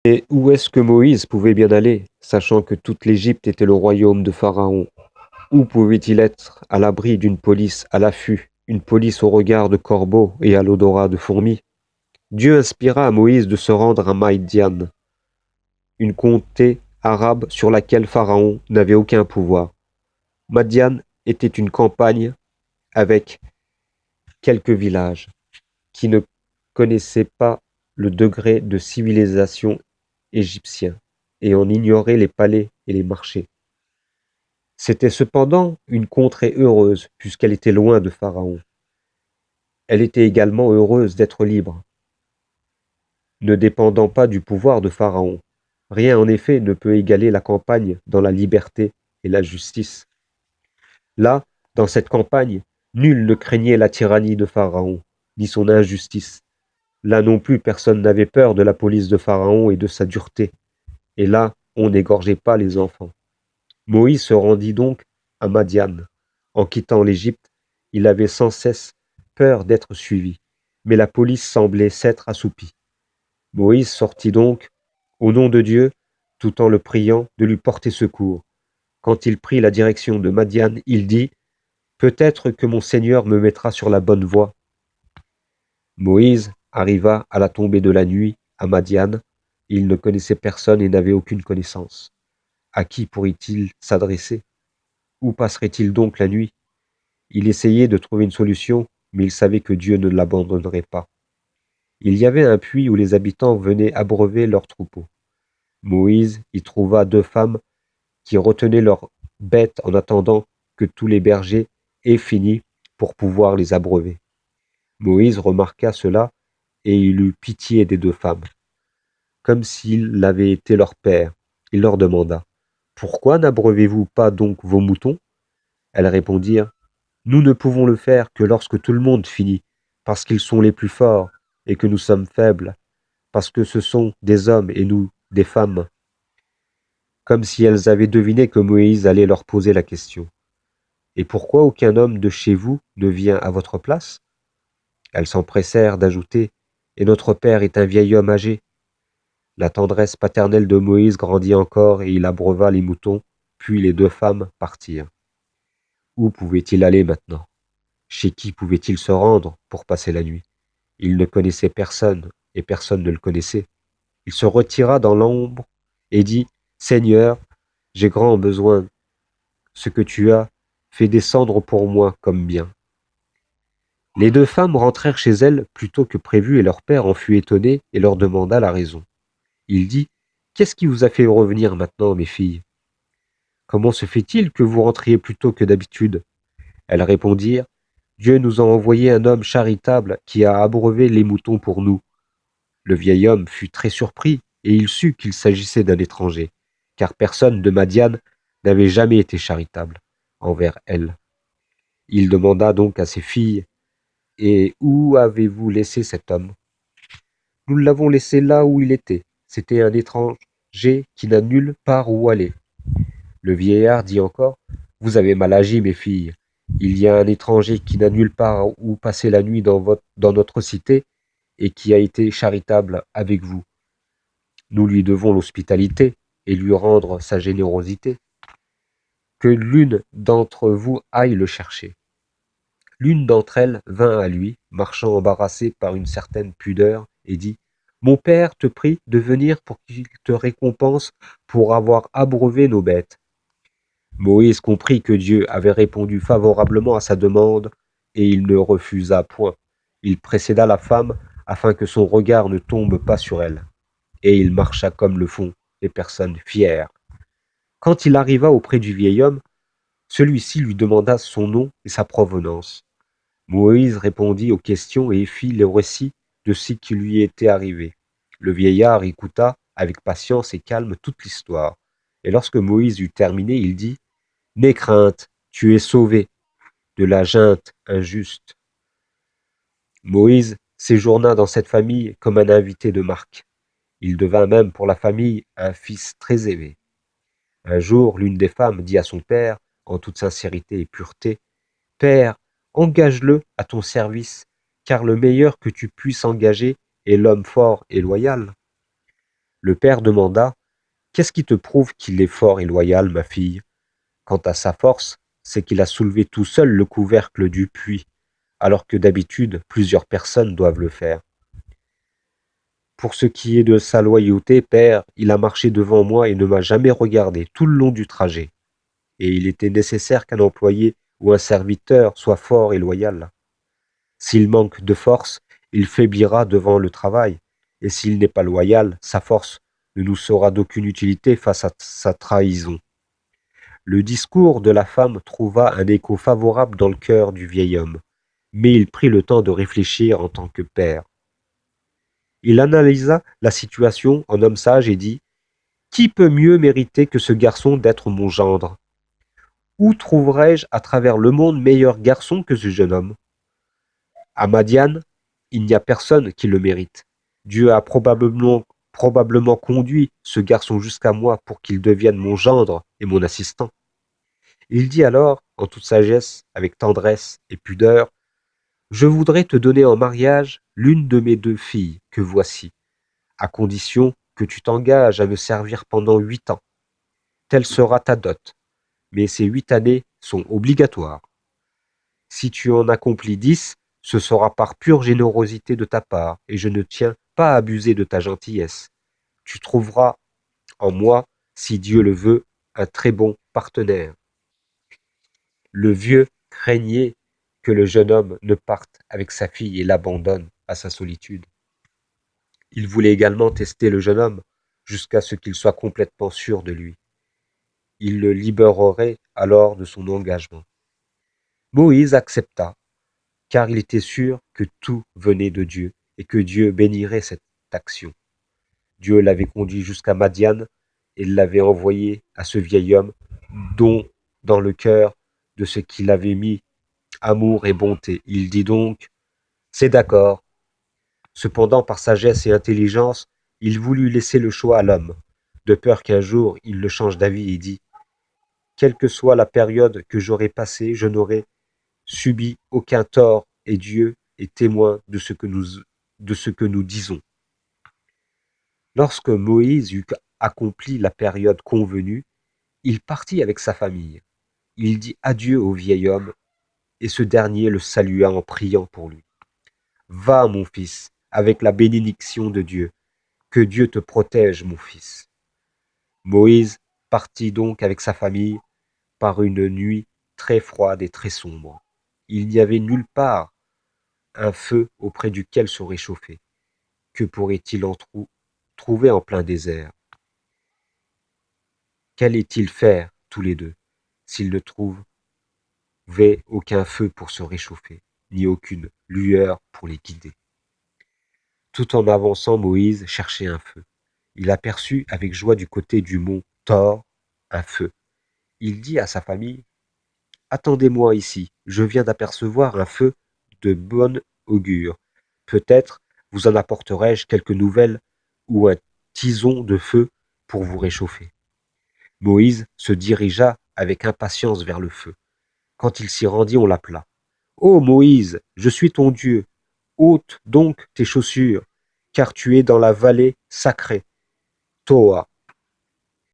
Et où est-ce que Moïse pouvait bien aller, sachant que toute l'Égypte était le royaume de Pharaon? Où pouvait-il être à l'abri d'une police à l'affût, une police au regard de corbeau et à l'odorat de fourmis? Dieu inspira à Moïse de se rendre à Maïdian, une comté arabe sur laquelle Pharaon n'avait aucun pouvoir. Madian était une campagne avec quelques villages qui ne connaissaient pas le degré de civilisation égyptien et en ignoraient les palais et les marchés. C'était cependant une contrée heureuse puisqu'elle était loin de Pharaon. Elle était également heureuse d'être libre, ne dépendant pas du pouvoir de Pharaon. Rien en effet ne peut égaler la campagne dans la liberté et la justice. Là, dans cette campagne, nul ne craignait la tyrannie de Pharaon, ni son injustice. Là non plus personne n'avait peur de la police de Pharaon et de sa dureté. Et là, on n'égorgeait pas les enfants. Moïse se rendit donc à Madian. En quittant l'Égypte, il avait sans cesse peur d'être suivi, mais la police semblait s'être assoupie. Moïse sortit donc, au nom de Dieu, tout en le priant de lui porter secours. Quand il prit la direction de Madian, il dit: Peut-être que mon Seigneur me mettra sur la bonne voie. Moïse arriva à la tombée de la nuit à Madian. Il ne connaissait personne et n'avait aucune connaissance. À qui pourrait-il s'adresser? Où passerait-il donc la nuit? Il essayait de trouver une solution, mais il savait que Dieu ne l'abandonnerait pas. Il y avait un puits où les habitants venaient abreuver leurs troupeaux. Moïse y trouva 2 femmes qui retenaient leurs bêtes en attendant que tous les bergers aient fini pour pouvoir les abreuver. Moïse remarqua cela et il eut pitié des 2 femmes. Comme s'il avait été leur père, il leur demanda: Pourquoi n'abreuvez-vous pas donc vos moutons? Elles répondirent: Nous ne pouvons le faire que lorsque tout le monde finit, parce qu'ils sont les plus forts et que nous sommes faibles, parce que ce sont des hommes et nous des femmes. Comme si elles avaient deviné que Moïse allait leur poser la question. Et pourquoi aucun homme de chez vous ne vient à votre place? Elles s'empressèrent d'ajouter: Et notre père est un vieil homme âgé. La tendresse paternelle de Moïse grandit encore et il abreuva les moutons, puis les 2 femmes partirent. Où pouvait-il aller maintenant? Chez qui pouvait-il se rendre pour passer la nuit? Il ne connaissait personne et personne ne le connaissait. Il se retira dans l'ombre et dit: Seigneur, j'ai grand besoin. Ce que tu as fait descendre pour moi comme bien. Les 2 femmes rentrèrent chez elles plus tôt que prévu et leur père en fut étonné et leur demanda la raison. Il dit: Qu'est-ce qui vous a fait revenir maintenant, mes filles? Comment se fait-il que vous rentriez plus tôt que d'habitude? Elles répondirent: Dieu nous a envoyé un homme charitable qui a abreuvé les moutons pour nous. Le vieil homme fut très surpris et il sut qu'il s'agissait d'un étranger, car personne de Madian n'avait jamais été charitable envers elle. Il demanda donc à ses filles: Et où avez-vous laissé cet homme? Nous l'avons laissé là où il était. C'était un étranger qui n'a nulle part où aller. Le vieillard dit encore: Vous avez mal agi, mes filles. Il y a un étranger qui n'a nulle part où passer la nuit dans notre cité et qui a été charitable avec vous. Nous lui devons l'hospitalité et lui rendre sa générosité. Que l'une d'entre vous aille le chercher. L'une d'entre elles vint à lui, marchant embarrassée par une certaine pudeur, et dit: Mon père te prie de venir pour qu'il te récompense pour avoir abreuvé nos bêtes. Moïse comprit que Dieu avait répondu favorablement à sa demande, et il ne refusa point. Il précéda la femme afin que son regard ne tombe pas sur elle, et il marcha comme le font les personnes fières. Quand il arriva auprès du vieil homme, celui-ci lui demanda son nom et sa provenance. Moïse répondit aux questions et fit le récit de ce qui lui était arrivé. Le vieillard écouta avec patience et calme toute l'histoire. Et lorsque Moïse eut terminé, il dit: N'aie crainte, tu es sauvé de la junte injuste. Moïse séjourna dans cette famille comme un invité de marque. Il devint même pour la famille un fils très aimé. Un jour, l'une des femmes dit à son père, en toute sincérité et pureté: Père, engage-le à ton service, car le meilleur que tu puisses engager est l'homme fort et loyal. Le père demanda: Qu'est-ce qui te prouve qu'il est fort et loyal, ma fille? Quant à sa force, c'est qu'il a soulevé tout seul le couvercle du puits, alors que d'habitude plusieurs personnes doivent le faire. Pour ce qui est de sa loyauté, père, il a marché devant moi et ne m'a jamais regardé tout le long du trajet. Et il était nécessaire qu'un employé ou un serviteur soit fort et loyal. S'il manque de force, il faiblira devant le travail, et s'il n'est pas loyal, sa force ne nous sera d'aucune utilité face à sa trahison. Le discours de la femme trouva un écho favorable dans le cœur du vieil homme, mais il prit le temps de réfléchir en tant que père. Il analysa la situation en homme sage et dit: Qui peut mieux mériter que ce garçon d'être mon gendre? Où trouverai-je à travers le monde meilleur garçon que ce jeune homme? À Madiane, il n'y a personne qui le mérite. Dieu a probablement conduit ce garçon jusqu'à moi pour qu'il devienne mon gendre et mon assistant. Il dit alors, en toute sagesse, avec tendresse et pudeur: Je voudrais te donner en mariage l'une de mes 2 filles que voici, à condition que tu t'engages à me servir pendant 8 ans. Telle sera ta dot, mais ces 8 années sont obligatoires. Si tu en accomplis 10, ce sera par pure générosité de ta part, et je ne tiens pas à abuser de ta gentillesse. Tu trouveras en moi, si Dieu le veut, un très bon partenaire. Le vieux craignait que le jeune homme ne parte avec sa fille et l'abandonne à sa solitude. Il voulait également tester le jeune homme jusqu'à ce qu'il soit complètement sûr de lui. Il le libérerait alors de son engagement. Moïse accepta, car il était sûr que tout venait de Dieu et que Dieu bénirait cette action. Dieu l'avait conduit jusqu'à Madiane et l'avait envoyé à ce vieil homme dont, dans le cœur de ce qu'il avait mis amour et bonté. Il dit donc: C'est d'accord. Cependant, par sagesse et intelligence, il voulut laisser le choix à l'homme, de peur qu'un jour il ne change d'avis et dit: Quelle que soit la période que j'aurai passée, je n'aurai subi aucun tort et Dieu est témoin de ce que nous disons. Lorsque Moïse eut accompli la période convenue, il partit avec sa famille. Il dit adieu au vieil homme, et ce dernier le salua en priant pour lui. Va, mon fils, avec la bénédiction de Dieu. Que Dieu te protège, mon fils. Moïse partit donc avec sa famille par une nuit très froide et très sombre. Il n'y avait nulle part un feu auprès duquel se réchauffer. Que pourrait-il trouver en plein désert? Qu'allaient-ils faire tous les deux s'ils ne trouvaient aucun feu pour se réchauffer, ni aucune lueur pour les guider? Tout en avançant, Moïse cherchait un feu. Il aperçut avec joie du côté du mont Thor un feu. Il dit à sa famille: Attendez-moi ici, je viens d'apercevoir un feu de bon augure. Peut-être vous en apporterai-je quelques nouvelles ou un tison de feu pour vous réchauffer. Moïse se dirigea avec impatience vers le feu. Quand il s'y rendit, on l'appela. Ô Moïse, je suis ton Dieu. Ôte donc tes chaussures, car tu es dans la vallée sacrée, Toa.